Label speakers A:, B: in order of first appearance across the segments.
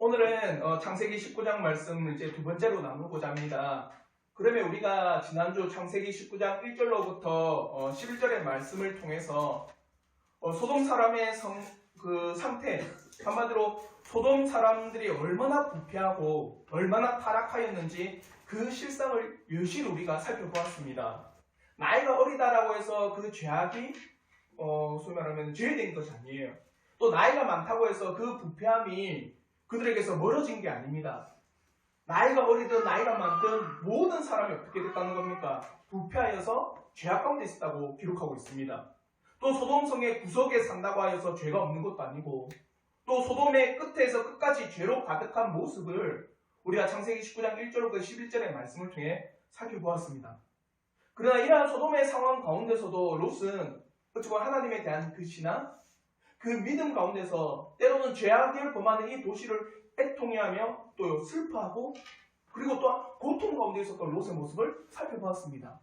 A: 오늘은 창세기 19장 말씀을 이제 두 번째로 나누고자 합니다. 그러면 우리가 지난주 창세기 19장 1절로부터 11절의 말씀을 통해서 소돔 사람의 상태, 한마디로 소돔 사람들이 얼마나 부패하고 얼마나 타락하였는지 그 실상을 여실히 우리가 살펴보았습니다. 나이가 어리다라고 해서 그 죄악이 소위 말하면 죄된 것이 아니에요. 또 나이가 많다고 해서 그 부패함이 그들에게서 멀어진 게 아닙니다. 나이가 어리든 나이가 많든 모든 사람이 어떻게 됐다는 겁니까? 부패하여서 죄악 가운데 있었다고 기록하고 있습니다. 또 소돔성의 구석에 산다고 하여서 죄가 없는 것도 아니고, 또 소돔의 끝에서 끝까지 죄로 가득한 모습을 우리가 창세기 19장 1절부터 11절의 말씀을 통해 살펴보았습니다. 그러나 이러한 소돔의 상황 가운데서도 롯은 어찌보면 하나님에 대한 그 신앙, 그 믿음 가운데서 때로는 죄악을 범하는 이 도시를 애통해하며 또 슬퍼하고, 그리고 또 고통 가운데 있었던 롯의 모습을 살펴보았습니다.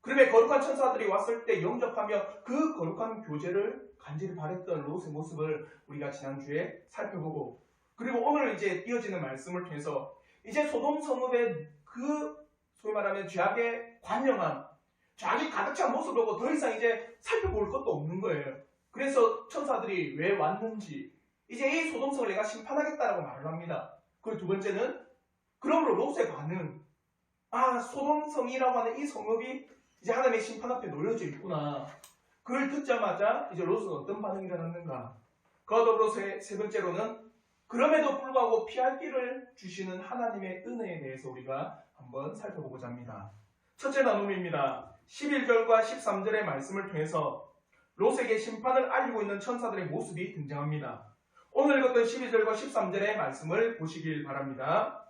A: 그러면 거룩한 천사들이 왔을 때 영접하며 그 거룩한 교제를 간절히 바랬던 롯의 모습을 우리가 지난주에 살펴보고, 그리고 오늘 이제 이어지는 말씀을 통해서 이제 소돔 성읍의 그 소위 말하면 죄악의 관영함, 죄악이 가득 찬 모습을 보고 더 이상 이제 살펴볼 것도 없는 거예요. 그래서 천사들이 왜 왔는지, 이제 이 소돔성을 내가 심판하겠다라고 말을 합니다. 그리고 두 번째는 그러므로 롯의 반응, 소돔성이라고 하는 이 성읍이 이제 하나님의 심판 앞에 놓여져 있구나. 그걸 듣자마자 이제 롯은 어떤 반응이 일어났는가. 그와 더불어 세 번째로는 그럼에도 불구하고 피할 길을 주시는 하나님의 은혜에 대해서 우리가 한번 살펴보고자 합니다. 첫째 나눔입니다. 11절과 13절의 말씀을 통해서 롯에게 심판을 알리고 있는 천사들의 모습이 등장합니다. 오늘 읽었던 12절과 13절의 말씀을 보시길 바랍니다.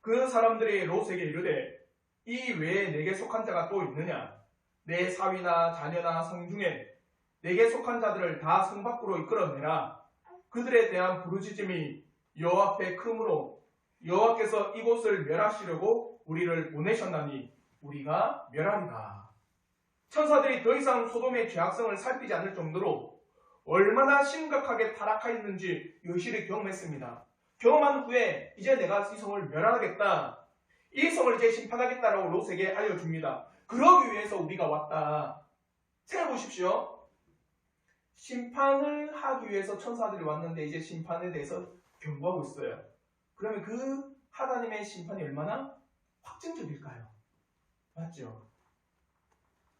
A: 그 사람들이 롯에게 이르되 이 외에 내게 속한 자가 또 있느냐? 내 사위나 자녀나 성 중에 내게 속한 자들을 다 성 밖으로 이끌어내라. 그들에 대한 부르짖음이 여호와 앞에 크므로 여호와께서 이곳을 멸하시려고 우리를 보내셨나니 우리가 멸하리라. 천사들이 더 이상 소돔의 죄악성을 살피지 않을 정도로 얼마나 심각하게 타락하였는지 여실히 경험했습니다. 경험한 후에 이제 내가 이 성을 멸하겠다, 이 성을 이제 심판하겠다라고 롯에게 알려줍니다. 그러기 위해서 우리가 왔다. 생각해 보십시오. 심판을 하기 위해서 천사들이 왔는데 이제 심판에 대해서 경고하고 있어요. 그러면 그 하나님의 심판이 얼마나 확증적일까요? 맞죠?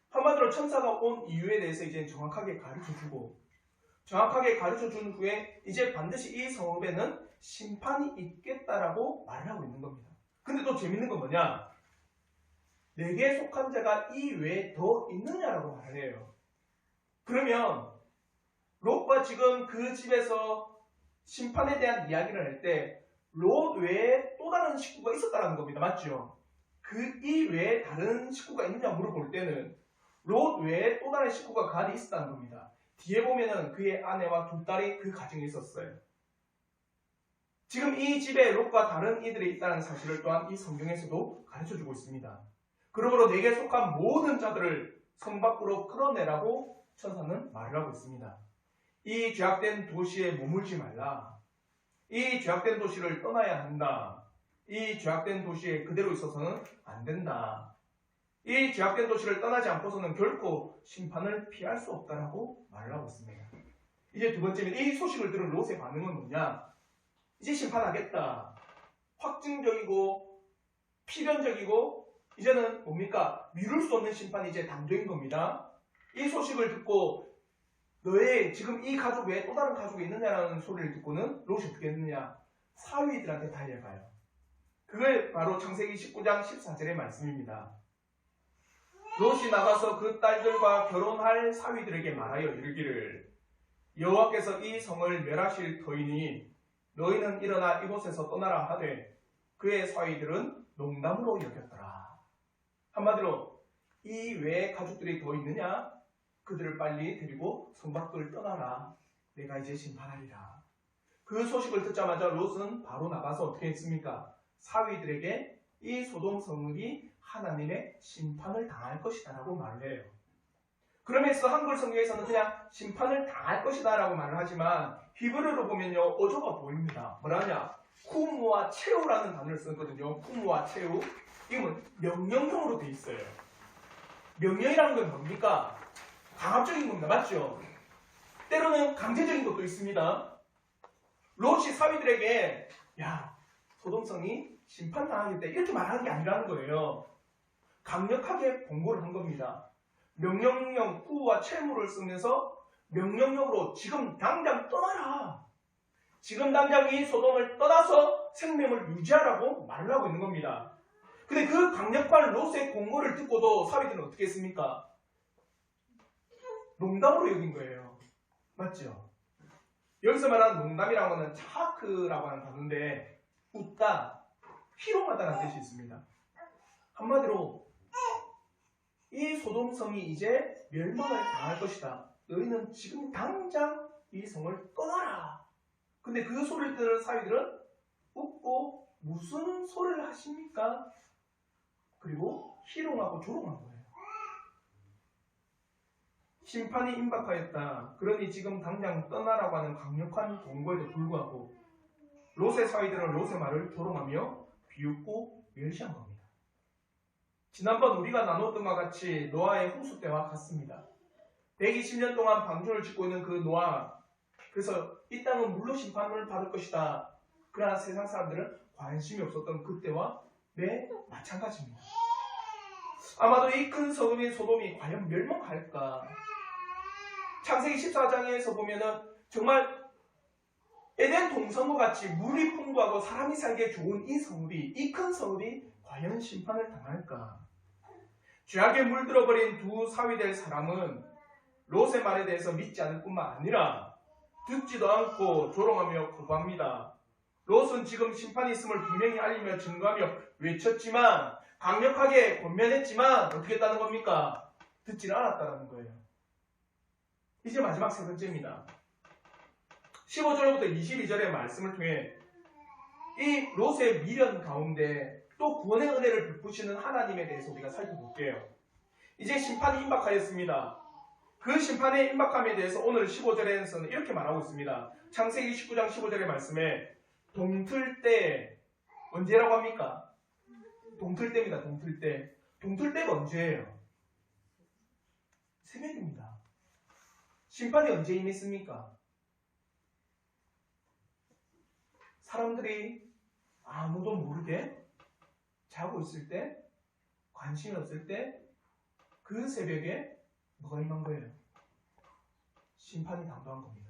A: 한마디로 천사가 온 이유에 대해서 이제 정확하게 가르쳐주고, 정확하게 가르쳐준 후에 이제 반드시 이 성읍에는 심판이 있겠다라고 말을 하고 있는 겁니다. 근데 또 재밌는 건 뭐냐? 내게 속한 자가 이 외에 더 있느냐라고 말을 해요. 그러면 롯과 지금 그 집에서 심판에 대한 이야기를 할 때 롯 외에 또 다른 식구가 있었다는 겁니다. 맞죠? 그 이 외에 다른 식구가 있느냐 물어볼 때는 롯 외에 또 다른 식구가 그 안에 있었다는 겁니다. 뒤에 보면은 그의 아내와 두 딸이 그 가정에 있었어요. 지금 이 집에 롯과 다른 이들이 있다는 사실을 또한 이 성경에서도 가르쳐주고 있습니다. 그러므로 내게 속한 모든 자들을 성 밖으로 끌어내라고 천사는 말을 하고 있습니다. 이 죄악된 도시에 머물지 말라. 이 죄악된 도시를 떠나야 한다. 이 죄악된 도시에 그대로 있어서는 안 된다. 이 죄악된 도시를 떠나지 않고서는 결코 심판을 피할 수 없다라고 말을 하고 있습니다. 이제 두 번째는 이 소식을 들은 롯의 반응은 뭐냐? 이제 심판하겠다. 확증적이고 필연적이고 이제는 뭡니까? 미룰 수 없는 심판이 이제 당도인 겁니다. 이 소식을 듣고 너의 지금 이 가족 외에 또 다른 가족이 있느냐라는 소리를 듣고는 롯이 어떻게 했느냐? 사위들한테 달려가요. 그게 바로 창세기 19장 14절의 말씀입니다. 롯이 나가서 그 딸들과 결혼할 사위들에게 말하여 이르기를 여호와께서 이 성을 멸하실 터이니 너희는 일어나 이곳에서 떠나라 하되 그의 사위들은 농담으로 여겼더라. 한마디로 이 외에 가족들이 더 있느냐? 그들을 빨리 데리고 성 밖을 떠나라. 내가 이제 심판하리라. 그 소식을 듣자마자 롯은 바로 나가서 어떻게 했습니까? 사위들에게 이 소돔 성읍이 하나님의 심판을 당할 것이다 라고 말을 해요. 그러면서 한글 성경에서는 그냥 심판을 당할 것이다 라고 말을 하지만 히브리어로 보면요 어조가 보입니다. 뭐라냐? 후무와 채우라는 단어를 썼거든요. 후무와 채우. 이건 명령형으로 돼 있어요. 명령이라는 건 뭡니까? 강압적인 겁니다. 맞죠? 때로는 강제적인 것도 있습니다. 롯이 사위들에게 야, 소돔성이 심판당하겠다 이렇게 말하는 게 아니라는 거예요. 강력하게 권고를 한 겁니다. 명령형 후와 채무를 쓰면서 명령형으로 지금 당장 떠나라. 지금 당장 이 소돔을 떠나서 생명을 유지하라고 말을 하고 있는 겁니다. 근데 그 강력한 롯의 권고를 듣고도 사위들은 어떻게 했습니까? 농담으로 여긴 거예요. 맞죠? 여기서 말하는 농담이라고 하는 차크라고 하는 단어인데 웃다, 희롱하다라는 뜻이 있습니다. 한마디로 이 소돔성이 이제 멸망을 당할 것이다. 너희는 지금 당장 이 성을 떠나라. 근데 그 소리를 들은 사위들은 웃고 무슨 소리를 하십니까? 그리고 희롱하고 조롱한 거예요. 심판이 임박하였다. 그러니 지금 당장 떠나라고 하는 강력한 권고에도 불구하고 롯의 사위들은 롯의 말을 조롱하며 비웃고 멸시한 겁니다. 지난번 우리가 나눴던 것과 같이 노아의 홍수 때와 같습니다. 120년 동안 방주를 짓고 있는 그 노아, 그래서 이 땅은 물로 심판을 받을 것이다. 그러나 세상 사람들은 관심이 없었던 그때와 마찬가지입니다. 아마도 이 큰 성읍인 소돔이 과연 멸망할까? 창세기 14장에서 보면은 정말 에덴 동산과 같이 물이 풍부하고 사람이 살기에 좋은 이 성읍이, 이 큰 성읍이 과연 심판을 당할까? 죄악에 물들어버린 두 사위될 사람은 롯의 말에 대해서 믿지 않을 뿐만 아니라 듣지도 않고 조롱하며 거부합니다. 롯은 지금 심판이 있음을 분명히 알리며 증거하며 외쳤지만, 강력하게 권면했지만 어떻게 했다는 겁니까? 듣지는 않았다는 거예요. 이제 마지막 세 번째입니다. 15절부터 22절의 말씀을 통해 이 롯의 미련 가운데 또 구원의 은혜를 베푸시는 하나님에 대해서 우리가 살펴볼게요. 이제 심판이 임박하였습니다. 그 심판의 임박함에 대해서 오늘 15절에서는 이렇게 말하고 있습니다. 창세기 19장 15절의 말씀에 동틀 때, 언제라고 합니까? 동틀 때입니다. 동틀 때. 동틀 때가 언제예요? 새벽입니다. 심판이 언제 임했습니까? 사람들이 아무도 모르게 자고 있을 때, 관심이 없을 때, 그 새벽에 뭐가 임한 거예요? 심판이 당도한 겁니다.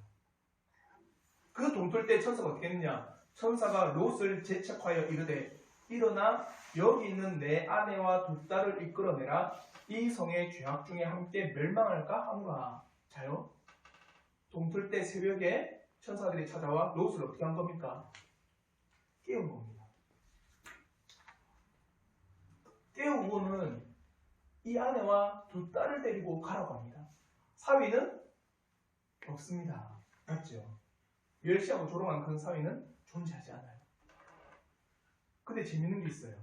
A: 그 동틀 때 천사가 어떻게 했느냐? 천사가 롯을 재촉하여 이르되 일어나 여기 있는 내 아내와 두 딸을 이끌어내라. 이 성의 죄악 중에 함께 멸망할까 하노라. 자요. 동틀 때 새벽에 천사들이 찾아와 롯을 어떻게 한 겁니까? 깨운 겁니다. 깨우고는 이 아내와 두 딸을 데리고 가라고 합니다. 사위는 없습니다. 맞죠? 멸시하고 조롱한 그 사위는 존재하지 않아요. 근데 재밌는 게 있어요.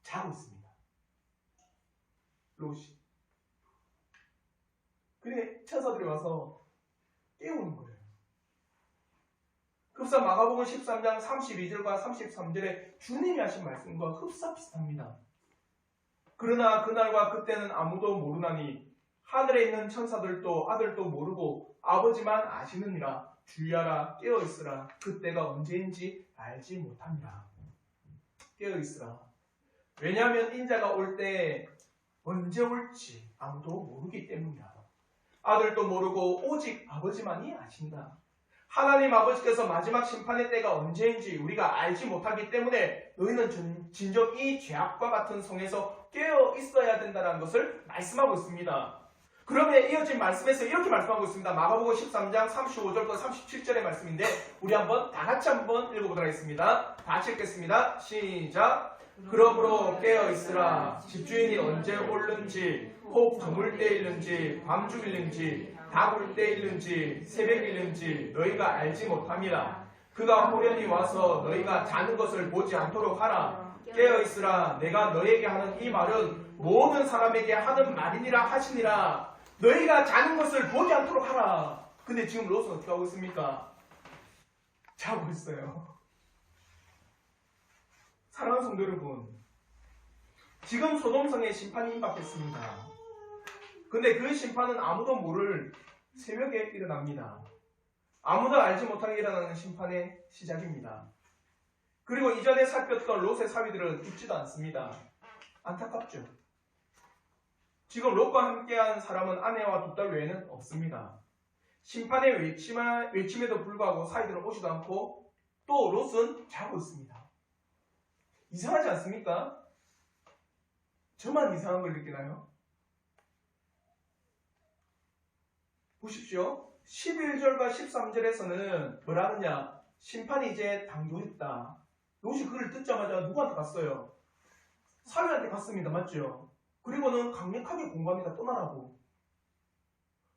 A: 자고 있습니다. 롯이. 그래 천사들이 와서 깨우는 거예요. 흡사 마가복음 13장 32절과 33절에 주님이 하신 말씀과 흡사 비슷합니다. 그러나 그날과 그때는 아무도 모르나니 하늘에 있는 천사들도 아들도 모르고 아버지만 아시느니라. 주의하라, 깨어있으라. 그때가 언제인지 알지 못합니다. 깨어있으라. 왜냐하면 인자가 올 때 언제 올지 아무도 모르기 때문이다. 아들도 모르고 오직 아버지만이 아신다. 하나님 아버지께서 마지막 심판의 때가 언제인지 우리가 알지 못하기 때문에 너희는 진정 이 죄악과 같은 성에서 깨어 있어야 된다는 것을 말씀하고 있습니다. 그러면 이어진 말씀에서 이렇게 말씀하고 있습니다. 마가복음 13장 35절부터 37절의 말씀인데 우리 한번 다 같이 한번 읽어보도록 하겠습니다. 다 같이 읽겠습니다. 시작. 그러므로 깨어 있으라. 집주인이 언제 올는지 혹 저물 때일는지 밤중일는지 다굴 때일는지 새벽일는지 너희가 알지 못함이라. 그가 호련히 와서 너희가 자는 것을 보지 않도록 하라. 깨어 있으라. 내가 너에게 하는 이 말은 모든 사람에게 하는 말이니라 하시니라. 너희가 자는 것을 보지 않도록 하라. 근데 지금 롯은 어떻게 하고 있습니까? 자고 있어요. 사랑하는 성도 여러분, 지금 소돔성에 심판이 임박했습니다. 근데 그 심판은 아무도 모를 새벽에 일어납니다. 아무도 알지 못하게 일어나는 심판의 시작입니다. 그리고 이전에 살폈던 롯의 사위들은 죽지도 않습니다. 안타깝죠. 지금 롯과 함께한 사람은 아내와 두 딸 외에는 없습니다. 심판의 외침에도 불구하고 사위들은 오지도 않고 또 롯은 자고 있습니다. 이상하지 않습니까? 저만 이상한 걸 느끼나요? 보십시오. 11절과 13절에서는 뭐라 하느냐? 심판이 이제 당도했다. 롯이 그를 듣자마자 누구한테 갔어요? 사위한테 갔습니다. 맞죠? 그리고는 강력하게 공고합니다. 떠나라고.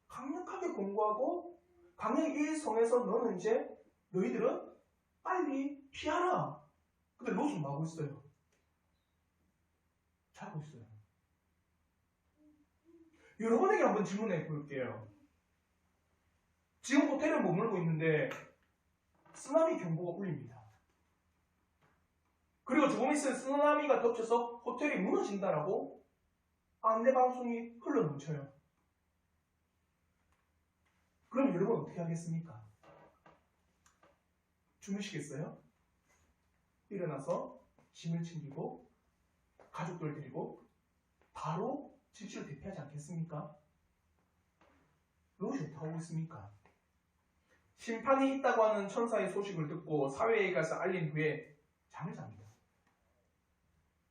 A: 강력하게 공고하고 강력히 이 성에서 너는 이제 너희들은 빨리 피하라. 근데 롯은 뭐 하고 있어요? 자고 있어요. 여러분에게 한번 질문해 볼게요. 지금 호텔에 머물고 있는데 쓰나미 경보가 울립니다. 그리고 조금 있으면 쓰나미가 덮쳐서 호텔이 무너진다라고 안내방송이 흘러넘쳐요. 그럼 여러분 어떻게 하겠습니까? 주무시겠어요? 일어나서 짐을 챙기고 가족들 데리고 바로 질주를 대피하지 않겠습니까? 롯이 어떻게 하고 있습니까? 심판이 있다고 하는 천사의 소식을 듣고 사회에 가서 알린 후에 잠을 잡니다.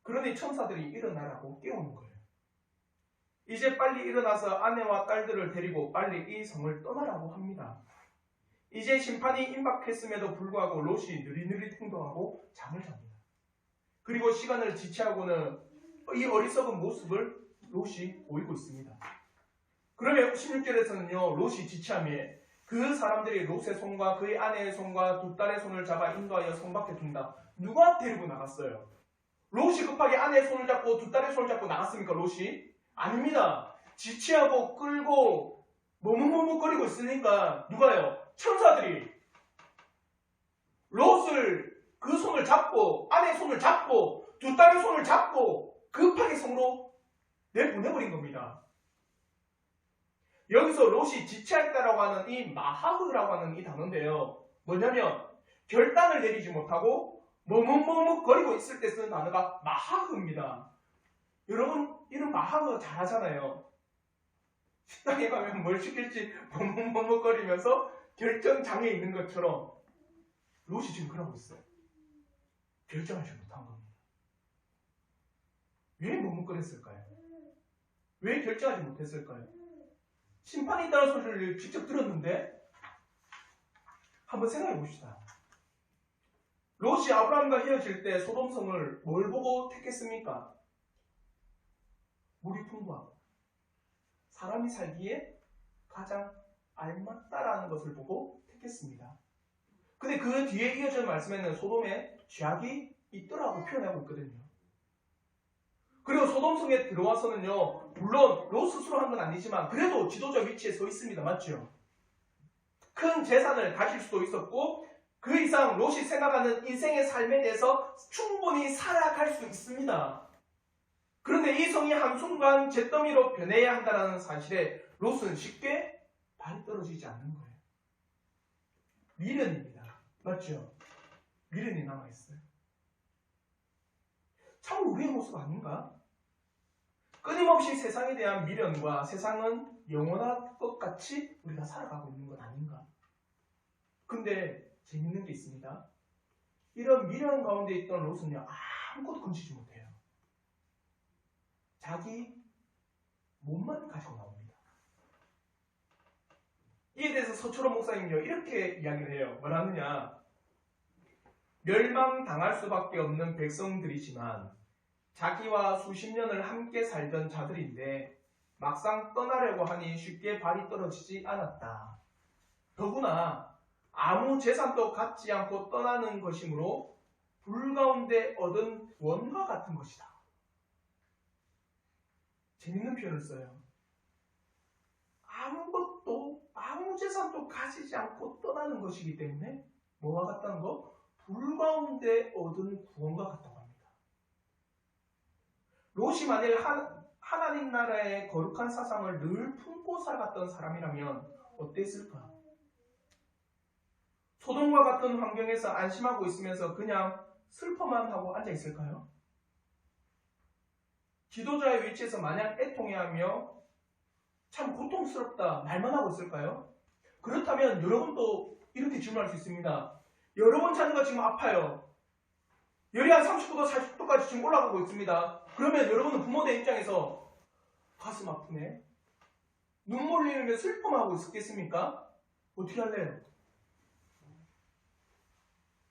A: 그러니 천사들이 일어나라고 깨우는 거예요. 이제 빨리 일어나서 아내와 딸들을 데리고 빨리 이 성을 떠나라고 합니다. 이제 심판이 임박했음에도 불구하고 롯이 느릿느릿 행동하고 잠을 잡니다. 그리고 시간을 지체하고는 이 어리석은 모습을 롯이 보이고 있습니다. 그러면 16절에서는요, 롯이 지체함에 그 사람들이 롯의 손과 그의 아내의 손과 두 딸의 손을 잡아 인도하여 성 밖에 둔다. 누가 데리고 나갔어요? 롯이 급하게 아내의 손을 잡고 두 딸의 손을 잡고 나갔습니까? 롯이? 아닙니다. 지체하고 끌고 머뭇머뭇거리고 있으니까 누가요? 천사들이 롯을 그 손을 잡고 아내의 손을 잡고 두 딸의 손을 잡고 급하게 성으로 내보내버린 겁니다. 여기서 롯이 지체했다라고 하는 이 마하흐라고 하는 이 단어인데요. 뭐냐면 결단을 내리지 못하고 머뭇머뭇거리고 있을 때 쓰는 단어가 마하흐입니다. 여러분 이런 마하흐 잘 하잖아요. 식당에 가면 뭘 시킬지 머뭇머뭇거리면서 결정장애 있는 것처럼 롯이 지금 그러고 있어요. 결정하지 못한 겁니다. 왜 머뭇거렸을까요? 왜 결정하지 못했을까요? 심판이 있다는 소리를 직접 들었는데 한번 생각해 봅시다. 롯이 아브라함과 헤어질 때 소돔성을 뭘 보고 택했습니까? 물이 풍부하고 사람이 살기에 가장 알맞다라는 것을 보고 택했습니다. 근데 그 뒤에 이어지는 말씀에는 소돔에 죄악이 있더라고 표현하고 있거든요. 그리고 소돔성에 들어와서는요, 물론 롯 스스로 한 건 아니지만 그래도 지도자 위치에 서 있습니다. 맞죠? 큰 재산을 가질 수도 있었고 그 이상 롯이 생각하는 인생의 삶에 대해서 충분히 살아갈 수 있습니다. 그런데 이 성이 한순간 잿더미로 변해야 한다는 사실에 롯은 쉽게 발이 떨어지지 않는 거예요. 미련입니다. 맞죠? 미련이 남아있어요. 참 우리의 모습 아닌가? 끊임없이 세상에 대한 미련과 세상은 영원할 것 같이 우리가 살아가고 있는 것 아닌가? 근데 재밌는 게 있습니다. 이런 미련 가운데 있던 롯은요, 아무것도 건지지 못해요. 자기 몸만 가지고 나옵니다. 이에 대해서 서초로 목사님은요, 이렇게 이야기를 해요. 뭐라 하느냐? 멸망당할 수밖에 없는 백성들이지만 자기와 수십 년을 함께 살던 자들인데 막상 떠나려고 하니 쉽게 발이 떨어지지 않았다. 더구나 아무 재산도 갖지 않고 떠나는 것이므로 불 가운데 얻은 구원과 같은 것이다. 재밌는 표현을 써요. 아무것도 아무 재산도 가지지 않고 떠나는 것이기 때문에 뭐와 같다는 거? 불 가운데 얻은 구원과 같다고 합니다. 롯이 만일 하나님 나라의 거룩한 사상을 늘 품고 살아갔던 사람이라면 어땠을까? 소돔과 같은 환경에서 안심하고 있으면서 그냥 슬퍼만 하고 앉아 있을까요? 지도자의 위치에서 마냥 애통해하며 참 고통스럽다 말만 하고 있을까요? 그렇다면 여러분도 이렇게 질문할 수 있습니다. 여러분 자녀가 지금 아파요. 열이 한 39도, 40도까지 지금 올라가고 있습니다. 그러면 여러분은 부모의 입장에서 가슴 아프네? 눈물 흘리며 슬픔하고 있겠습니까? 어떻게 할래요?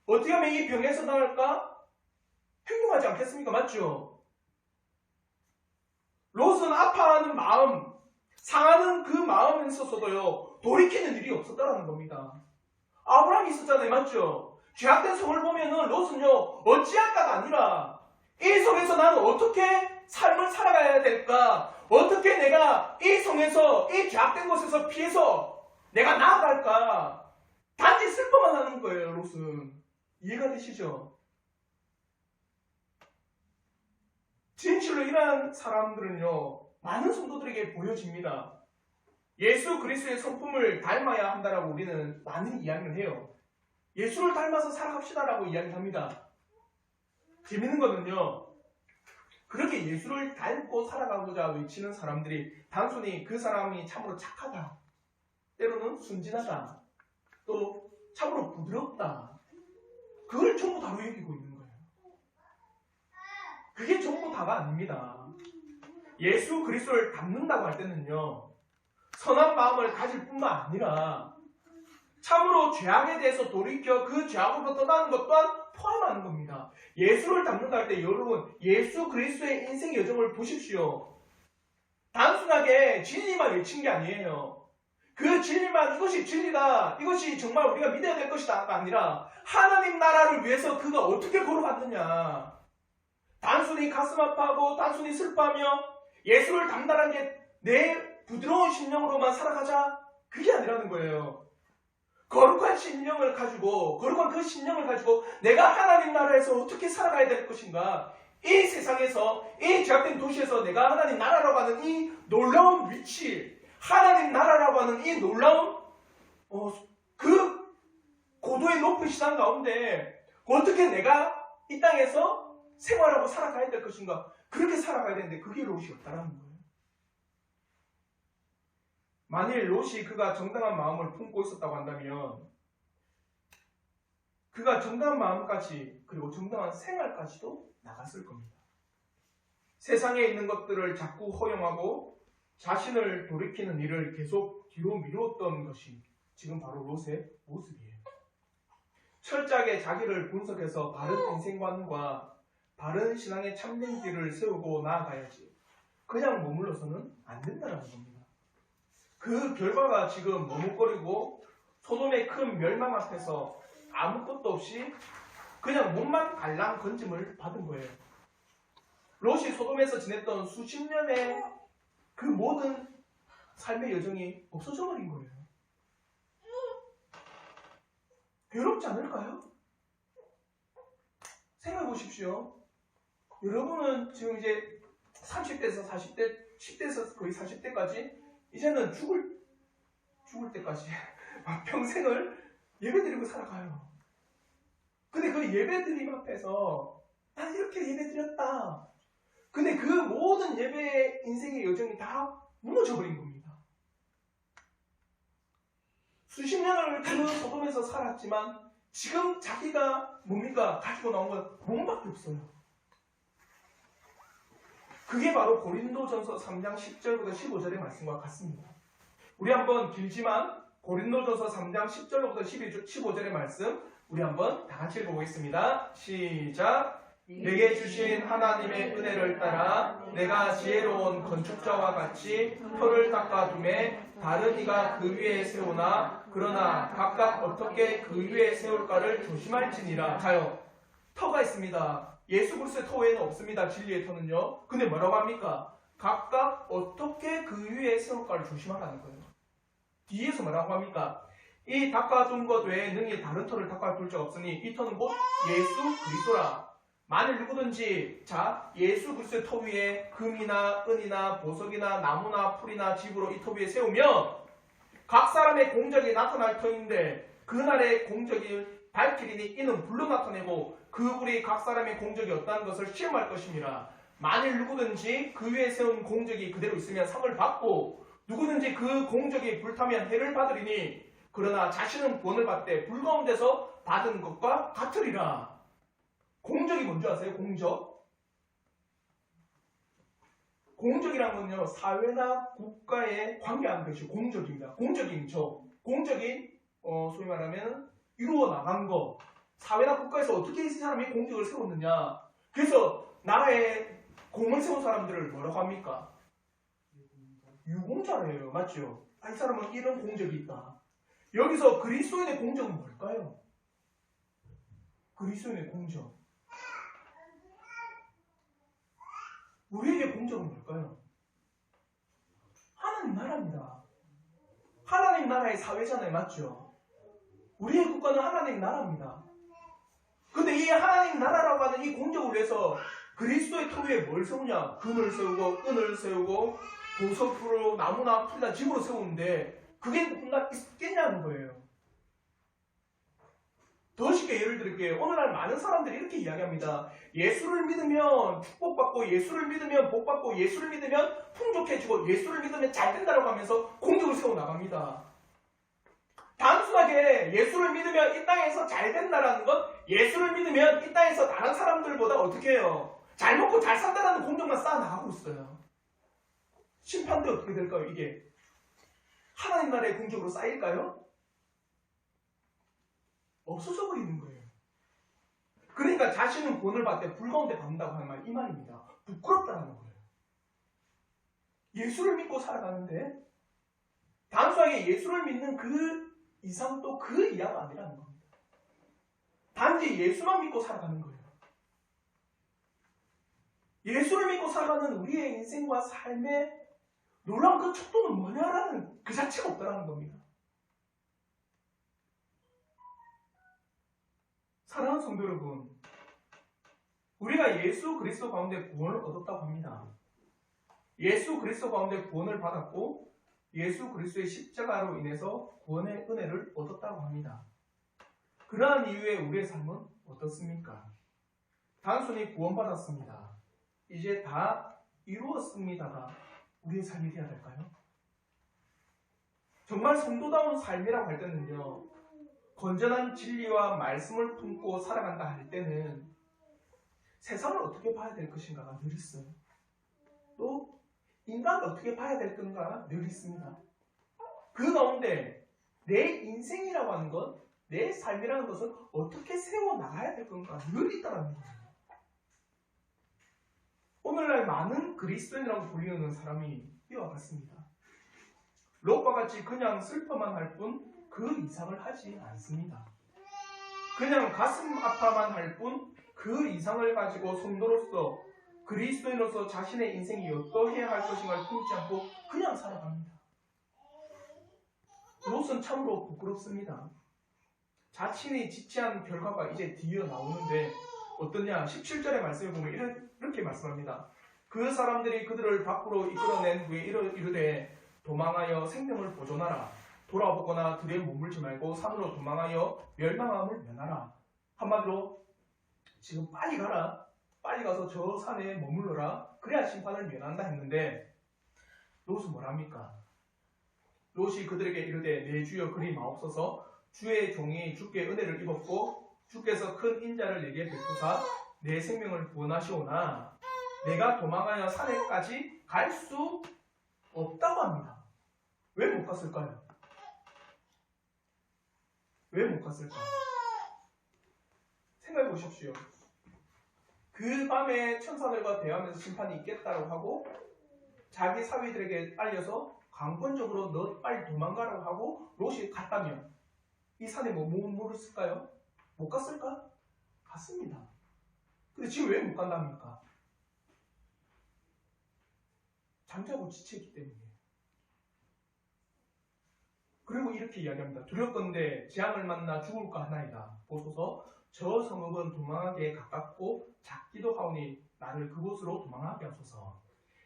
A: 어떻게 하면 이 병에서 나을까? 행동하지 않겠습니까? 맞죠? 롯은 아파하는 마음, 상하는 그 마음에 있어서도요, 돌이키는 일이 없었다는 겁니다. 아브라함이 있었잖아요. 맞죠? 죄악된 성을 보면은 롯은요, 어찌할까가 아니라 이 성에서 나는 어떻게 삶을 살아가야 될까? 어떻게 내가 이 성에서, 이 죄악된 곳에서 피해서 내가 나아갈까? 단지 슬퍼만 하는 거예요, 롯은. 이해가 되시죠? 진실로 이러한 사람들은요, 많은 성도들에게 보여집니다. 예수 그리스도의 성품을 닮아야 한다라고 우리는 많은 이야기를 해요. 예수를 닮아서 살아갑시다라고 이야기합니다. 재밌는 거는요, 그렇게 예수를 닮고 살아가고자 외치는 사람들이 단순히 그 사람이 참으로 착하다, 때로는 순진하다, 또 참으로 부드럽다, 그걸 전부 다로 여기고 있는 거예요. 그게 전부 다가 아닙니다. 예수 그리스도를 닮는다고 할 때는요, 선한 마음을 가질 뿐만 아니라 참으로 죄악에 대해서 돌이켜 그 죄악으로부터 떠나는 것 또한 포함하는 겁니다. 예수를 닮는다 할 때 여러분, 예수 그리스도의 인생 여정을 보십시오. 단순하게 진리만 외친 게 아니에요. 그 진리만, 이것이 진리다, 이것이 정말 우리가 믿어야 될 것이다가 아니라 하나님 나라를 위해서 그가 어떻게 걸어갔느냐. 단순히 가슴 아파하고 단순히 슬퍼하며 예수를 닮다라는 게 내 부드러운 심령으로만 살아가자, 그게 아니라는 거예요. 거룩한 심령을 가지고, 거룩한 그 심령을 가지고 내가 하나님 나라에서 어떻게 살아가야 될 것인가, 이 세상에서, 이 죄악된 도시에서 내가 하나님 나라라고 하는 이 놀라운 위치, 하나님 나라라고 하는 이 놀라운 그 고도의 높은 시장 가운데 어떻게 내가 이 땅에서 생활하고 살아가야 될 것인가, 그렇게 살아가야 되는데 그게 롯이 없다라는 거예요. 만일 롯이 그가 정당한 마음을 품고 있었다고 한다면 그가 정당한 마음까지, 그리고 정당한 생활까지도 나갔을 겁니다. 세상에 있는 것들을 자꾸 허용하고 자신을 돌이키는 일을 계속 뒤로 미루었던 것이 지금 바로 롯의 모습이에요. 철저하게 자기를 분석해서 바른 인생관과 바른 신앙의 참된 길을 세우고 나아가야지 그냥 머물러서는 안 된다는 겁니다. 그 결과가 지금 머뭇거리고 소돔의 큰 멸망 앞에서 아무것도 없이 그냥 몸만 갈랑 건짐을 받은 거예요. 롯이 소돔에서 지냈던 수십 년의 그 모든 삶의 여정이 없어져 버린 거예요. 괴롭지 않을까요? 생각해 보십시오. 여러분은 지금 이제 30대에서 40대, 10대에서 거의 40대까지 이제는 죽을 때까지 평생을 예배드리고 살아가요. 근데 그 예배드림 앞에서 난 이렇게 예배드렸다. 근데 그 모든 예배의 인생의 여정이 다 무너져버린 겁니다. 수십 년을 그 소돔에서 살았지만 지금 자기가 뭡니까? 가지고 나온 건 몸밖에 없어요. 그게 바로 고린도전서 3장 10절부터 15절의 말씀과 같습니다. 우리 한번 길지만 고린도전서 3장 10절부터 15절의 말씀 우리 한번 다 같이 읽어보겠습니다. 시작! 내게 주신 하나님의 은혜를 따라 내가 지혜로운 건축자와 같이 터를 닦아둠에 다른 이가 그 위에 세우나 그러나 각각 어떻게 그 위에 세울까를 조심할지니라. 자요, 터가 있습니다. 예수 그리스도의 터 외에는 없습니다. 진리의 터는요. 근데 뭐라고 합니까? 각각 어떻게 그 위에 세울까를 조심하라는 거예요. 뒤에서 뭐라고 합니까? 이 닦아둔 것 외에 능히 다른 터를 닦아둘 자 없으니 이 터는 곧 예수 그리스도라. 만일 누구든지 자 예수 그리스도의 터 위에 금이나 은이나 보석이나 나무나 풀이나 집으로 이 터 위에 세우면 각 사람의 공적이 나타날 터인데 그날의 공적이 밝히리니 이는 불로 나타내고 그 불이 각 사람의 공적이 어떠한 것을 시험할 것입니다. 만일 누구든지 그 위에 세운 공적이 그대로 있으면 상을 받고 누구든지 그 공적이 불타면 해를 받으리니 그러나 자신은 구원을 받되 불 가운데서 받은 것과 같으리라. 공적이 뭔지 아세요? 공적? 공적이란 건요, 사회나 국가에 관계하는 것이 공적입니다. 공적인 저, 공적인 소위 말하면 이루어 나간 거. 사회나 국가에서 어떻게 이 사람이 공적을 세웠느냐. 그래서 나라에 공을 세운 사람들을 뭐라고 합니까? 유공자래요. 맞죠? 아, 이 사람은 이런 공적이 있다. 여기서 그리스도인의 공적은 뭘까요? 그리스도인의 공적. 우리에게 공적은 뭘까요? 하나님 나라입니다. 하나님 나라의 사회잖아요. 맞죠? 우리의 국가는 하나님 나라입니다. 근데 이 하나님 나라라고 하는 이 공적을 위해서 그리스도의 터 위에 뭘 세우냐? 금을 세우고 은을 세우고 보석으로 나무나 풀이나 집으로 세우는데 그게 누군가 있겠냐는 거예요. 더 쉽게 예를 들게요. 오늘날 많은 사람들이 이렇게 이야기합니다. 예수를 믿으면 축복받고 예수를 믿으면 복받고 예수를 믿으면 풍족해지고 예수를 믿으면 잘된다라고 하면서 공적을 세워나갑니다. 단순하게 예수를 믿으면 이 땅에서 잘된다라는 건 예수를 믿으면 이 땅에서 다른 사람들보다 어떻게 해요? 잘 먹고 잘 산다라는 공적만 쌓아나가고 있어요. 심판 때 어떻게 될까요? 이게 하나님 나라의 공적으로 쌓일까요? 없어져 버리는 거예요. 그러니까 자신은 구원을 받되 불 가운데 받는다고 하는 말 이 말입니다. 부끄럽다는 거예요. 예수를 믿고 살아가는데 단순하게 예수를 믿는 그 이상도 그 이하가 아니라는 겁니다. 단지 예수만 믿고 살아가는 거예요. 예수를 믿고 살아가는 우리의 인생과 삶의 놀라운 그 척도는 뭐냐라는 그 자체가 없다는 겁니다. 사랑하는 성도 여러분, 우리가 예수 그리스도 가운데 구원을 얻었다고 합니다. 예수 그리스도 가운데 구원을 받았고 예수 그리스도의 십자가로 인해서 구원의 은혜를 얻었다고 합니다. 그러한 이후에 우리의 삶은 어떻습니까? 단순히 구원받았습니다. 이제 다 이루었습니다가 우리의 삶이 되어야 될까요? 정말 성도다운 삶이라고 할 때는요, 건전한 진리와 말씀을 품고 살아간다 할 때는 세상을 어떻게 봐야 될 것인가가 늘 있어요. 또 인간을 어떻게 봐야 될 건가가 늘 있습니다. 그 가운데 내 인생이라고 하는 것, 내 삶이라는 것을 어떻게 세워나가야 될 건가 늘 있다는 거예요. 오늘날 많은 그리스도인이라고 불리는 사람이 이와 같습니다. 롯과 같이 그냥 슬퍼만 할 뿐 그 이상을 하지 않습니다. 그냥 가슴 아파만 할 뿐 그 이상을 가지고 성도로서 그리스도인으로서 자신의 인생이 어떠해야 할 것인가를 품지 않고 그냥 살아갑니다. 롯은 참으로 부끄럽습니다. 자신이 지체한 결과가 이제 뒤이어 나오는데 어떠냐? 17절의 말씀을 보면 이렇게 말씀합니다. 그 사람들이 그들을 밖으로 이끌어낸 후에 이르되 도망하여 생명을 보존하라. 돌아보거나 들에 머물지 말고 산으로 도망하여 멸망함을 면하라. 한마디로 지금 빨리 가라. 빨리 가서 저 산에 머물러라. 그래야 심판을 면한다 했는데 롯은 뭐랍니까? 롯이 그들에게 이르되 내 주여 그리 마옵소서. 주의 종이 주께 은혜를 입었고 주께서 큰 인자를 내게 베푸사 내 생명을 구원하시오나 내가 도망하여 산에까지 갈 수 없다고 합니다. 왜 못 갔을까요? 왜 못 갔을까? 생각해 보십시오. 그 밤에 천사들과 대하면서 심판이 있겠다고 하고 자기 사위들에게 알려서 강권적으로 너 빨리 도망가라고 하고 롯이 갔다면 이 산에 못 머물렀을까요? 못 갔을까? 갔습니다. 근데 지금 왜 못 간답니까? 잠자고 지치기 때문이에요. 그리고 이렇게 이야기합니다. 두렵건대 재앙을 만나 죽을까 하나이다. 보소서 저 성읍은 도망하기에 가깝고 작기도 하오니 나를 그곳으로 도망하게 하소서.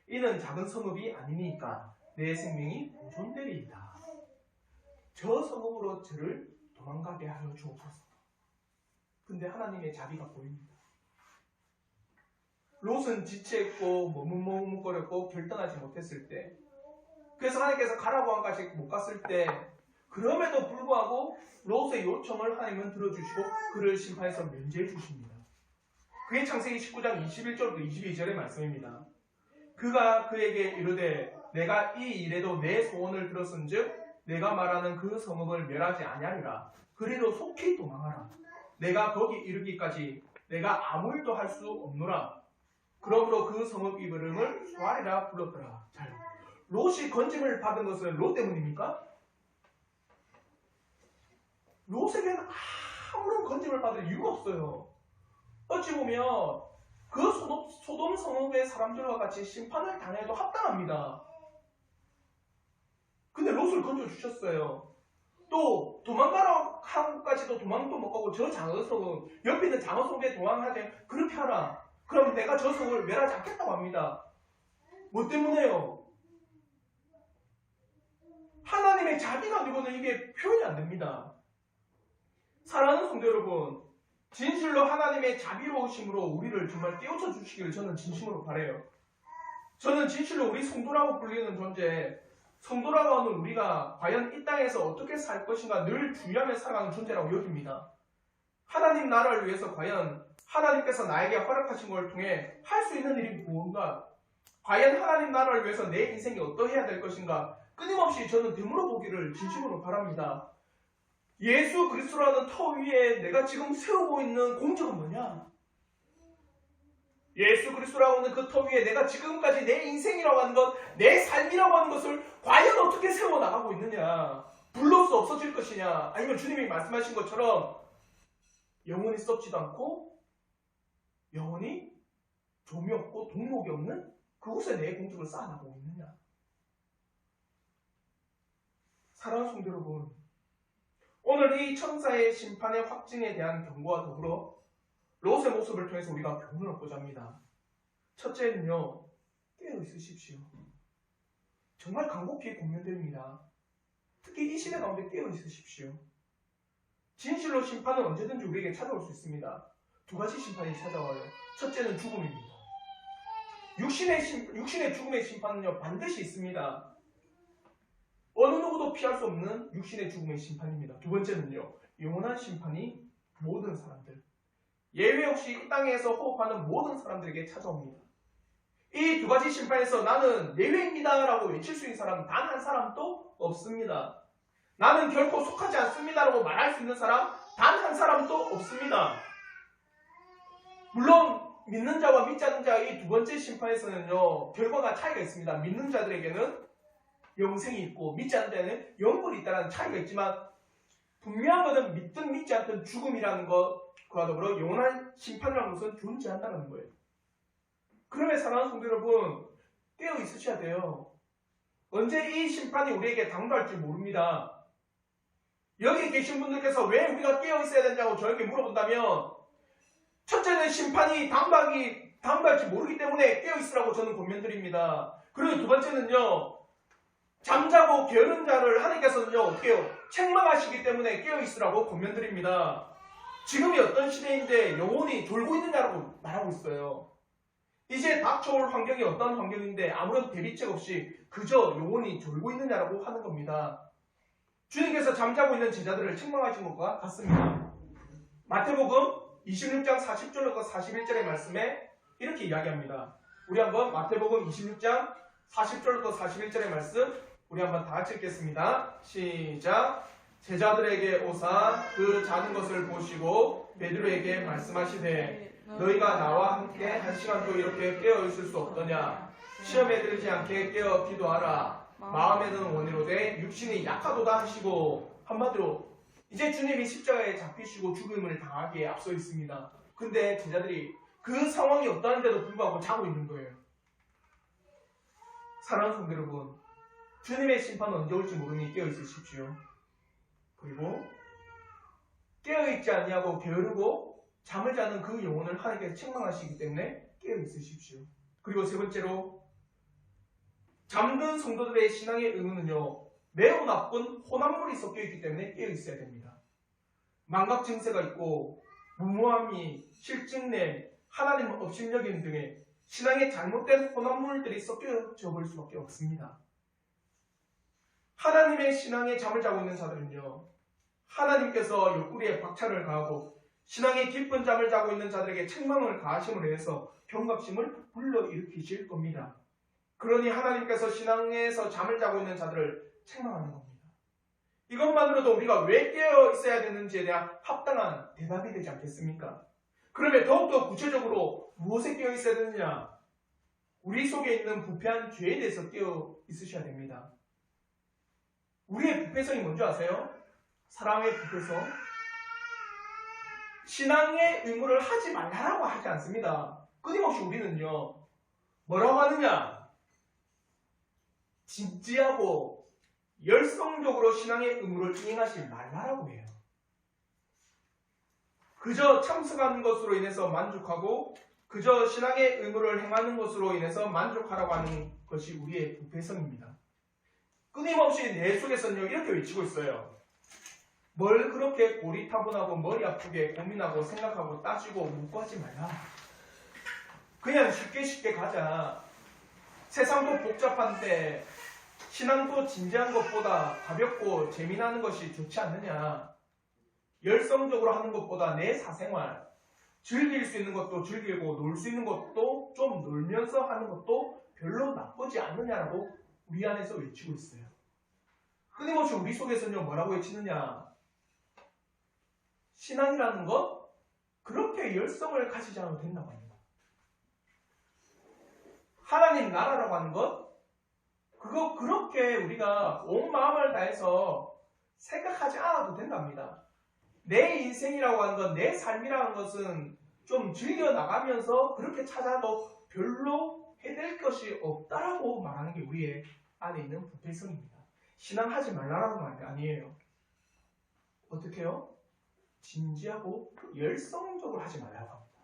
A: 이는 작은 성읍이 아니니까 내 생명이 보존되리이다. 저 성읍으로 저를 도망가게 하여 주옵소서. 근데 하나님의 자비가 보입니다. 롯은 지체했고 머뭇머뭇거렸고 결단하지 못했을 때, 그래서 하나님께서 가라고 한 까지 못 갔을 때, 그럼에도 불구하고 롯의 요청을 하나님은 들어주시고 그를 심판해서 면제해 주십니다. 그게 창세기 19장 21절부터 22절의 말씀입니다. 그가 그에게 이르되 내가 이 일에도 내 소원을 들었은즉 내가 말하는 그 성읍을 멸하지 아니하리라. 그리로 속히 도망하라. 내가 거기 이르기까지 내가 아무 일도 할 수 없노라. 그러므로 그 성읍 이름을 소알이라 불렀더라. 자, 롯이 건짐을 받은 것은 롯 때문입니까? 롯에게는 아무런 건짐을 받을 이유가 없어요. 어찌 보면 그 소돔 성읍의 사람들과 같이 심판을 당해도 합당합니다. 근데 롯을 건져주셨어요. 또 도망가라 한 곳까지도 도망도 못 가고 저 작은 성읍, 옆에 있는 작은 성읍에 도망하지, 그렇게 하라. 그럼 내가 저 성을 멸하지 않겠다고 합니다. 뭐 때문에요? 하나님의 자비가 아니고는 이게 표현이 안 됩니다. 사랑하는 성도 여러분, 진실로 하나님의 자비로우심으로 우리를 정말 깨우쳐 주시기를 저는 진심으로 바라요. 저는 진실로 우리 성도라고 불리는 존재, 성도라고 하는 우리가 과연 이 땅에서 어떻게 살 것인가 늘 주의하며 살아가는 존재라고 여깁니다. 하나님 나라를 위해서 과연 하나님께서 나에게 허락하신 걸 통해 할 수 있는 일이 무언가, 과연 하나님 나라를 위해서 내 인생이 어떠해야 될 것인가, 끊임없이 저는 되물어보기를 진심으로 바랍니다. 예수 그리스도라는 터 위에 내가 지금 세우고 있는 공적은 뭐냐? 예수 그리스도라고 하는 그 터 위에 내가 지금까지 내 인생이라고 하는 것, 내 삶이라고 하는 것을 과연 어떻게 세워나가고 있느냐? 불로서 없어질 것이냐? 아니면 주님이 말씀하신 것처럼 영원히 썩지도 않고 영원히 좀이 없고 동목이 없는 그곳에 내 공적을 쌓아나가고 있느냐? 사랑하는 성도 여러분, 오늘 이 천사의 심판의 확증에 대한 경고와 더불어 롯의 모습을 통해서 우리가 교훈을 얻고자 합니다. 첫째는요, 깨어있으십시오. 정말 간곡히 공면됩니다. 특히 이 시대 가운데 깨어있으십시오. 진실로 심판은 언제든지 우리에게 찾아올 수 있습니다. 두 가지 심판이 찾아와요. 첫째는 죽음입니다. 육신의 죽음의 심판은요, 반드시 있습니다. 어느 누구도 피할 수 없는 육신의 죽음의 심판입니다. 두 번째는요, 영원한 심판이 모든 사람들, 예외 없이 이 땅에서 호흡하는 모든 사람들에게 찾아옵니다. 이 두 가지 심판에서 나는 예외입니다 라고 외칠 수 있는 사람 단 한 사람도 없습니다. 나는 결코 속하지 않습니다 라고 말할 수 있는 사람 단 한 사람도 없습니다. 물론 믿는 자와 믿지 않는 자 이 두 번째 심판에서는요, 결과가 차이가 있습니다. 믿는 자들에게는 영생이 있고 믿지 않는 자에는 영벌이 있다는 차이가 있지만, 분명한 것은 믿든 믿지 않든 죽음이라는 것과 더불어 영원한 심판이라는 것은 존재한다는 거예요. 그러면 사랑하는 성도 여러분, 깨어 있으셔야 돼요. 언제 이 심판이 우리에게 당도할지 모릅니다. 여기 계신 분들께서 왜 우리가 깨어 있어야 되냐고 저에게 물어본다면, 첫째는 심판이 당도할지 모르기 때문에 깨어 있으라고 저는 권면드립니다. 그리고 두 번째는요, 잠자고 게으른 자를 하나님께서는요, 어떻게 해요? 책망하시기 때문에 깨어 있으라고 권면드립니다. 지금이 어떤 시대인데 영혼이 졸고 있느냐라고 말하고 있어요. 이제 닥쳐올 환경이 어떤 환경인데 아무런 대비책 없이 그저 영혼이 졸고 있느냐라고 하는 겁니다. 주님께서 잠자고 있는 제자들을 책망하신 것과 같습니다. 마태복음 26장 40절부터 41절의 말씀에 이렇게 이야기합니다. 우리 한번 마태복음 26장 40절부터 41절의 말씀 우리 한번 다 같이 읽겠습니다. 시작. 제자들에게 오사 그 자는 것을 보시고 베드로에게 말씀하시되 너희가 나와 함께 한 시간도 이렇게 깨어 있을 수 없더냐. 시험에 들지 않게 깨어 기도하라. 마음에는 원이로되 육신이 약하도다 하시고, 한마디로 이제 주님이 십자가에 잡히시고 죽음을 당하기에 앞서 있습니다. 근데 제자들이 그 상황이 없다는데도 불구하고 자고 있는 거예요. 사랑하는 성도 여러분, 주님의 심판은 언제 올지 모르니 깨어 있으십시오. 그리고 깨어있지 아니하고 게으르고 잠을 자는 그 영혼을 하나님께서 책망하시기 때문에 깨어있으십시오. 그리고 세 번째로 잠든 성도들의 신앙의 의무는요, 매우 나쁜 혼합물이 섞여있기 때문에 깨어있어야 됩니다. 망각 증세가 있고 무모함이, 실증냄, 하나님 업신여김 등의 신앙의 잘못된 혼합물들이 섞여져 볼 수밖에 없습니다. 하나님의 신앙에 잠을 자고 있는 자들은요, 하나님께서 옆구리에 박차를 가하고 신앙의 깊은 잠을 자고 있는 자들에게 책망을 가하심으로 인해서 경각심을 불러일으키실 겁니다. 그러니 하나님께서 신앙에서 잠을 자고 있는 자들을 책망하는 겁니다. 이것만으로도 우리가 왜 깨어 있어야 되는지에 대한 합당한 대답이 되지 않겠습니까? 그러면 더욱더 구체적으로 무엇에 깨어 있어야 되느냐? 우리 속에 있는 부패한 죄에 대해서 깨어 있으셔야 됩니다. 우리의 부패성이 뭔지 아세요? 사람의 부패성. 신앙의 의무를 하지 말라고 하지 않습니다. 끊임없이 우리는요, 뭐라고 하느냐? 진지하고 열성적으로 신앙의 의무를 이행하지 말라고 해요. 그저 참석하는 것으로 인해서 만족하고 그저 신앙의 의무를 행하는 것으로 인해서 만족하라고 하는 것이 우리의 부패성입니다. 끊임없이 내 속에서는요, 이렇게 외치고 있어요. 뭘 그렇게 고리타분하고 머리 아프게 고민하고 생각하고 따지고 묻고 하지 말라. 그냥 쉽게 가자. 세상도 복잡한데 신앙도 진지한 것보다 가볍고 재미나는 것이 좋지 않느냐. 열성적으로 하는 것보다 내 사생활, 즐길 수 있는 것도 즐기고 놀 수 있는 것도 좀 놀면서 하는 것도 별로 나쁘지 않느냐라고 우리 안에서 외치고 있어요. 끊임없이 우리 속에서는요, 뭐라고 외치느냐. 신앙이라는 것, 그렇게 열성을 가지지 않아도 된다고 합니다. 하나님 나라라고 하는 것, 그거 그렇게 우리가 온 마음을 다해서 생각하지 않아도 된답니다. 내 인생이라고 하는 것, 내 삶이라는 것은 좀 즐겨나가면서 그렇게 찾아도 별로 해낼 것이 없다라고 말하는 게 우리의 안에 있는 부패성입니다. 신앙하지 말라라는 말이 아니에요. 어떻게 해요? 진지하고 열성적으로 하지 말라고 합니다.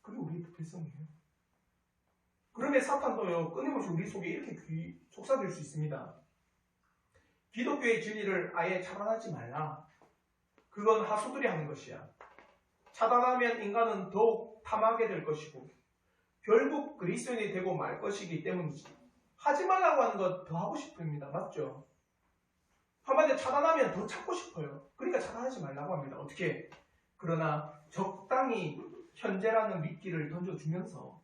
A: 그게 우리의 부패성이에요. 그런데 사탄도요, 끊임없이 우리 속에 이렇게 속삭일 수 있습니다. 기독교의 진리를 아예 차단하지 말라. 그건 하수들이 하는 것이야. 차단하면 인간은 더욱 탐하게 될 것이고 결국 그리스도인이 되고 말 것이기 때문이지. 하지 말라고 하는 것 더 하고 싶습니다. 맞죠? 한마디로 차단하면 더 찾고 싶어요. 그러니까 차단하지 말라고 합니다. 어떻게? 그러나 적당히 현재라는 미끼를 던져주면서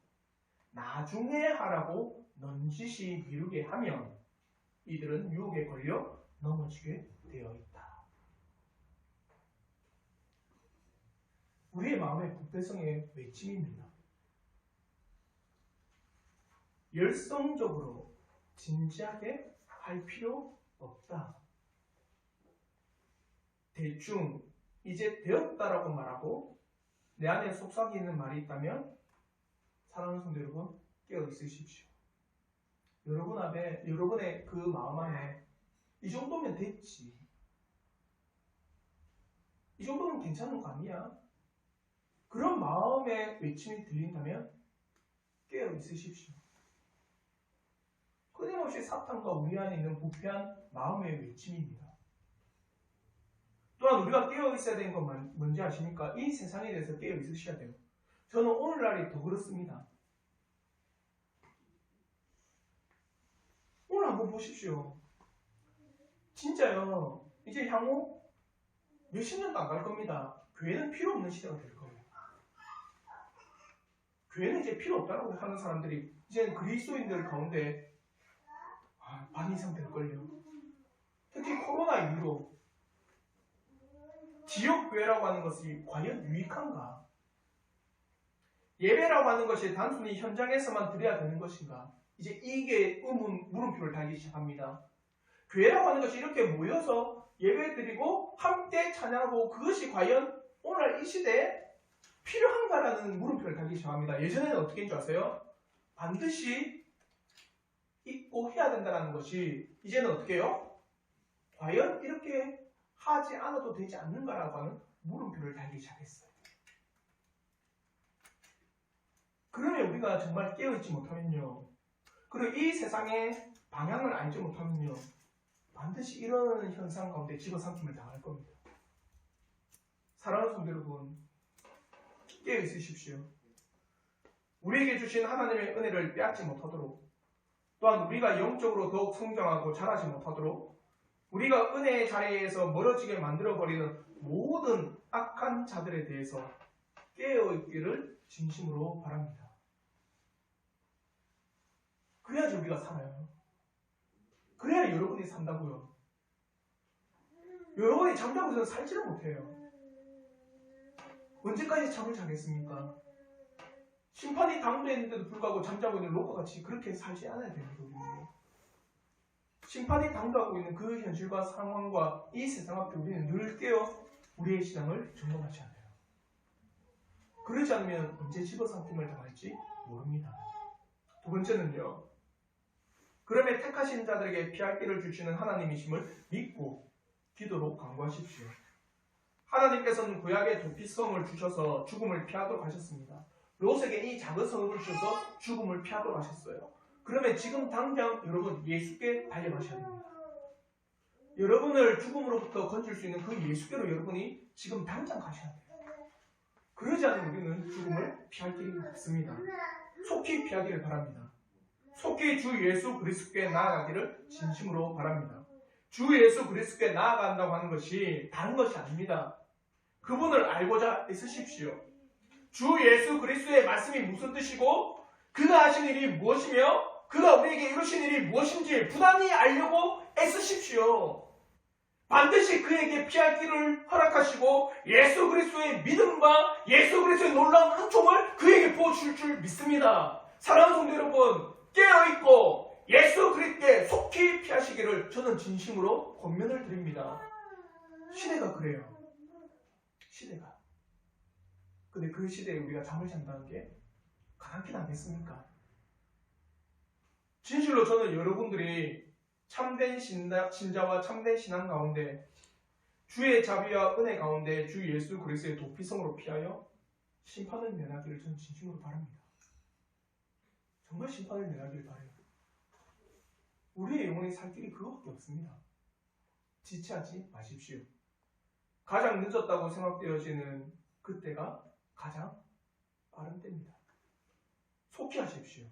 A: 나중에 하라고 넌지시 미루게 하면 이들은 유혹에 걸려 넘어지게 되어 있다. 우리의 마음의 부패성의 외침입니다. 열성적으로 진지하게 할 필요 없다. 대충 이제 되었다라고 말하고 내 안에 속삭이는 말이 있다면 사랑하는 성도 여러분, 깨어 있으십시오. 여러분의 그 마음 안에 이 정도면 됐지. 이 정도면 괜찮은 거 아니야? 그런 마음의 외침이 들린다면 깨어 있으십시오. 끊임없이 사탄과 우리 안에 있는 부패한 마음의 외침입니다. 또한 우리가 깨어 있어야 되는 건 뭔지 아십니까? 이 세상에 대해서 깨어 있으셔야 돼요. 저는 오늘날이 더 그렇습니다. 오늘 한번 보십시오. 진짜요. 이제 향후 몇십 년도 안 갈 겁니다. 교회는 필요 없는 시대가 될 거예요. 교회는 이제 필요 없다고 하는 사람들이 이제는 그리스도인들 가운데 반 이상 될걸요. 특히 코로나 이후로 지역교회라고 하는 것이 과연 유익한가? 예배라고 하는 것이 단순히 현장에서만 드려야 되는 것인가? 이제 이게 물음표를 달기 시작합니다. 교회라고 하는 것이 이렇게 모여서 예배드리고 함께 찬양하고 그것이 과연 오늘 이 시대에 필요한가라는 물음표를 달기 시작합니다. 예전에는 어떻게 했는지 아세요? 반드시 있고 해야 된다는 것이 이제는 어떻게 해요? 과연 이렇게 하지 않아도 되지 않는가라고 하는 물음표를 달기 시작했어요. 그러면 우리가 정말 깨어있지 못하면요, 그리고 이 세상의 방향을 알지 못하면요, 반드시 이런 현상 가운데 집어삼킴을 당할 겁니다. 사랑하는 성도 여러분, 깨어있으십시오. 우리에게 주신 하나님의 은혜를 빼앗지 못하도록, 또한 우리가 영적으로 더욱 성장하고 자라지 못하도록 우리가 은혜의 자리에서 멀어지게 만들어버리는 모든 악한 자들에 대해서 깨어있기를 진심으로 바랍니다. 그래야지 우리가 살아요. 그래야 여러분이 산다고요. 여러분이 잠자고 있어서 살지를 못해요. 언제까지 잠을 자겠습니까? 심판이 당도했는데도 불구하고 잠자고 있는 롯과 같이 그렇게 살지 않아야 되는 거거든요. 심판이 당도하고 있는 그 현실과 상황과 이 세상 앞에 우리는 늘 깨어 우리의 신앙을 점검하셔야 돼요. 그러지 않으면 언제 집어삼킴을 당할지 모릅니다. 두 번째는요, 그러면 택하신 자들에게 피할 길을 주시는 하나님이심을 믿고 기도로 강구하십시오. 하나님께서는 구약에 도피성을 주셔서 죽음을 피하도록 하셨습니다. 롯에게 이 작은 성읍을 주셔서 죽음을 피하도록 하셨어요. 그러면 지금 당장 여러분 예수께 달려가셔야 됩니다. 여러분을 죽음으로부터 건질 수 있는 그 예수께로 여러분이 지금 당장 가셔야 돼요. 그러지 않으면 우리는 죽음을 피할 길이 없습니다. 속히 피하기를 바랍니다. 속히 주 예수 그리스도께 나아가기를 진심으로 바랍니다. 주 예수 그리스도께 나아간다고 하는 것이 다른 것이 아닙니다. 그분을 알고자 애쓰십시오. 주 예수 그리스도의 말씀이 무슨 뜻이고 그가 하신 일이 무엇이며 그가 우리에게 이루신 일이 무엇인지 부단히 알려고 애쓰십시오. 반드시 그에게 피할 길을 허락하시고 예수 그리스도의 믿음과 예수 그리스도의 놀라운 은총을 그에게 부어주실 줄 믿습니다. 사랑하는 성도 여러분, 깨어있고 예수 그리스도께 속히 피하시기를 저는 진심으로 권면을 드립니다. 시대가 그래요. 시대가. 근데 그 시대에 우리가 잠을 잔다는 게 가당키 나겠습니까? 진실로 저는 여러분들이 참된 신자와 참된 신앙 가운데 주의 자비와 은혜 가운데 주 예수 그리스도의 도피성으로 피하여 심판을 면하기를 저는 진심으로 바랍니다. 정말 심판을 면하기를 바라요. 우리의 영혼이 살 길이 그거밖에 없습니다. 지체하지 마십시오. 가장 늦었다고 생각되어지는 그때가 가장 빠른 때입니다. 속히 하십시오.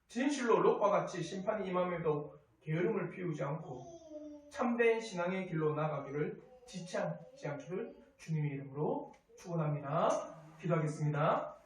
A: 진실로 롯과 같이 심판이 임함에도 게으름을 피우지 않고 참된 신앙의 길로 나아가기를 지체하지 않기를 주님의 이름으로 축원합니다. 기도하겠습니다.